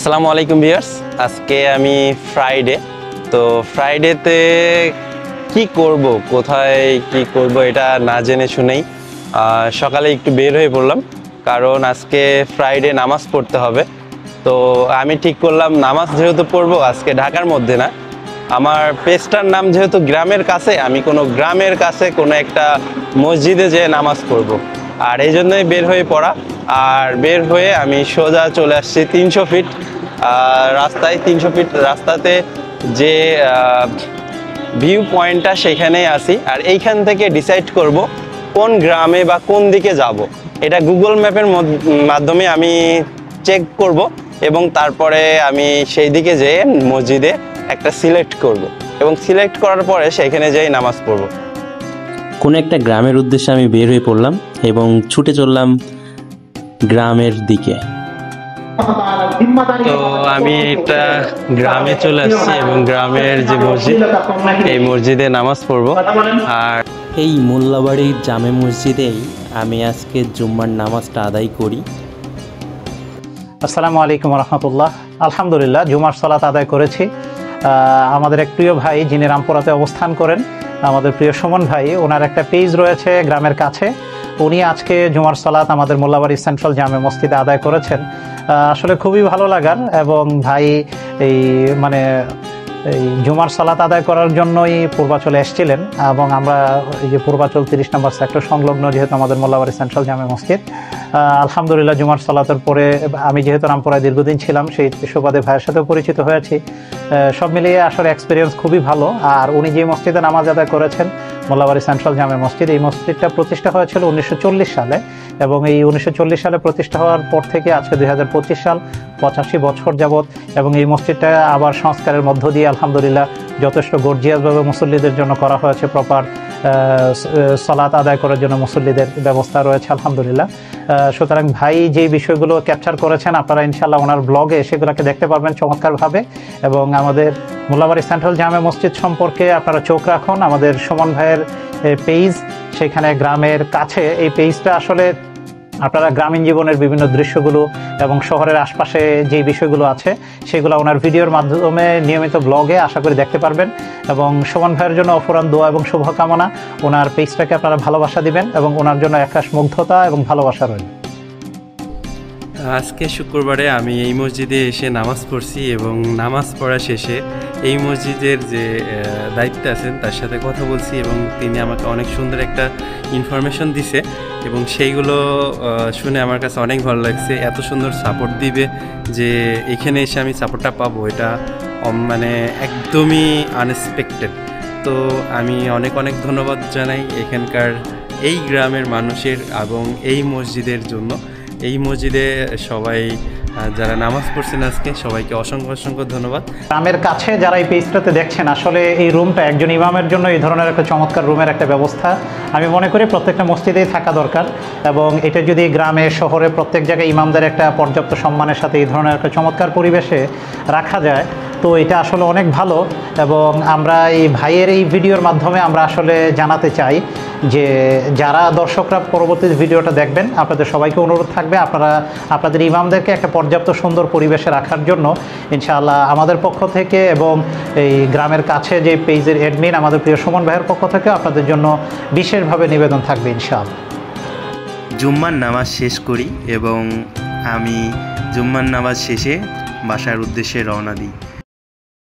আসসালামু আলাইকুম ভিউয়ার্স, আজকে আমি ফ্রাইডে। তো ফ্রাইডেতে কি করব, কোথায় কি করব এটা না জেনে শুনেই সকালে একটু বের হয়ে পড়লাম, কারণ আজকে ফ্রাইডে নামাজ পড়তে হবে। তো আমি ঠিক করলাম নামাজ যেহেতু পড়বো আজকে ঢাকার মধ্যে না, আমার পেজটার নাম যেহেতু গ্রামের কাছে, আমি কোনো গ্রামের কাছে কোনো একটা মসজিদে যেয়ে নামাজ পড়ব, আর এই জন্যই বের হয়ে পড়া। আর বের হয়ে আমি সোজা চলে আসছি 300 ফিট রাস্তায়। 300 ফিট রাস্তাতে যে ভিউ পয়েন্টটা সেখানেই আসি, আর এইখান থেকে ডিসাইড করব কোন গ্রামে বা কোন দিকে যাব। এটা গুগল ম্যাপের মাধ্যমে আমি চেক করব এবং তারপরে আমি সেই দিকে যেয়ে মসজিদে একটা সিলেক্ট করব এবং সিলেক্ট করার পরে সেখানে যেয়ে নামাজ পড়ব। কোনো একটা গ্রামের উদ্দেশ্যে আমি বের হয়ে পড়লাম এবং ছুটে চললাম গ্রামের দিকে। তো আমি একটা গ্রামে চলে আসছি এবং গ্রামের যে মসজিদ, এই মসজিদে নামাজ পড়বো। আর এই মোল্লাবাড়ির জামে মসজিদেই আমি আজকে জুম্মার নামাজটা আদায় করি। আসসালামু আলাইকুম রহমতুল্লাহ। আলহামদুলিল্লাহ জুমার সালাত আদায় করেছি। আমাদের এক প্রিয় ভাই যিনি রামপুরাতে অবস্থান করেন, আমাদের প্রিয় সুমন ভাই, ওনার একটা পেজ রয়েছে গ্রামের কাছে। উনি আজকে জুমার সালাত আমাদের মোল্লাবাড়ি সেন্ট্রাল জামে মসজিদে আদায় করেছেন। আসলে খুবই ভালো লাগার, এবং ভাই এই জুমার সালাত আদায় করার জন্যই পূর্বাচলে এসেছিলেন, এবং আমরা এই যে পূর্বাচল 30 নম্বর সেক্টর সংলগ্ন যেহেতু আমাদের মোল্লাবাড়ি সেন্ট্রাল জামে মসজিদ, আলহামদুলিল্লাহ জুমার সালাতের পরে আমি যেহেতু রামপুরায় দীর্ঘদিন ছিলাম, সেই সুবাদে ভাইয়ের সাথেও পরিচিত হয়েছি। সব মিলিয়ে আসলে এক্সপিরিয়েন্স খুবই ভালো। আর উনি যে মসজিদে নামাজ আদায় করেছেন, মোল্লাবাড়ি সেন্ট্রাল জামে মসজিদ, এই মসজিদটা প্রতিষ্ঠা হয়েছিল 1940 সালে, এবং এই 1940 সালে প্রতিষ্ঠা হওয়ার পর থেকে আজকে 2025 সাল, 85 বছর যাবৎ। এবং এই মসজিদটা আবার সংস্কারের মধ্য দিয়ে আলহামদুলিল্লাহ যথেষ্ট গর্জিয়াসভাবে মুসল্লিদের জন্য করা হয়েছে। প্রপার সালাত আদায় করার জন্য মুসল্লিদের ব্যবস্থা রয়েছে আলহামদুলিল্লাহ। সুতরাং ভাই যে বিষয়গুলো ক্যাপচার করেছেন, আপনারা ইনশাআল্লাহ ওনার ব্লগে সেগুলোকে দেখতে পারবেন চমৎকারভাবে। এবং আমাদের মোল্লাবাড়ি সেন্ট্রাল জামে মসজিদ সম্পর্কে আপনারা চোখ রাখুন, আমাদের সুমন ভাইয়ের পেজ, সেখানে গ্রামের কাছে এই পেজটা আসলে আপনারা গ্রামীণ জীবনের বিভিন্ন দৃশ্যগুলো এবং শহরের আশপাশে যে বিষয়গুলো আছে সেগুলো ওনার ভিডিওর মাধ্যমে নিয়মিত ব্লগে আশা করি দেখতে পারবেন। এবং সুমন ভাইয়ের জন্য অফুরান দোয়া এবং শুভকামনা। ওনার পেজটাকে আপনারা ভালোবাসা দিবেন এবং ওনার জন্য আকাশ মুগ্ধতা এবং ভালোবাসা রইল। আজকে শুক্রবারে আমি এই মসজিদে এসে নামাজ পড়ছি এবং নামাজ পড়া শেষে এই মসজিদের যে দায়িত্বে আছেন তার সাথে কথা বলছি, এবং তিনি আমাকে অনেক সুন্দর একটা ইনফরমেশন দিছে এবং সেইগুলো শুনে আমার কাছে অনেক ভালো লাগছে। এত সুন্দর সাপোর্ট দিবে যে এখানে এসে আমি সাপোর্টটা পাবো, এটা একদমই আনএক্সপেক্টেড। তো আমি অনেক অনেক ধন্যবাদ জানাই এখানকার এই গ্রামের মানুষের এবং এই মসজিদের জন্য। এই মসজিদে সবাই যারা নামাজ পড়ছেন আজকে সবাইকে অসংখ্য অসংখ্য ধন্যবাদ। গ্রামের কাছে যারা এই পেজটাতে দেখছেন, আসলে এই রুমটা একজন ইমামের জন্য এই ধরনের একটা চমৎকার রুমের একটা ব্যবস্থা আমি মনে করি প্রত্যেকটা মসজিদেই থাকা দরকার। এবং এটা যদি গ্রামে শহরে প্রত্যেক জায়গায় ইমামদের একটা পর্যাপ্ত সম্মানের সাথে এই ধরনের একটা চমৎকার পরিবেশে রাখা যায়, তো এটা আসলে অনেক ভালো। এবং আমরা এই ভাইয়ের এই ভিডিওর মাধ্যমে আমরা আসলে জানাতে চাই যে যারা দর্শকরা পরবর্তী ভিডিওটা দেখবেন, আপনাদের সবাইকে অনুরোধ থাকবে আপনারা আপনাদের ইমামদেরকে একটা পর্যাপ্ত সুন্দর পরিবেশে রাখার জন্য ইনশাআল্লাহ আমাদের পক্ষ থেকে এবং এই গ্রামের কাছে যে পেজের অ্যাডমিন আমাদের প্রিয় সুমন ভাইয়ের পক্ষ থেকে আপনাদের জন্য বিশেষভাবে নিবেদন থাকবে ইনশাআল্লাহ। জুম্মার নামাজ শেষ করি এবং আমি জুম্মার নামাজ শেষে বাসার উদ্দেশ্যে রওনা দিই।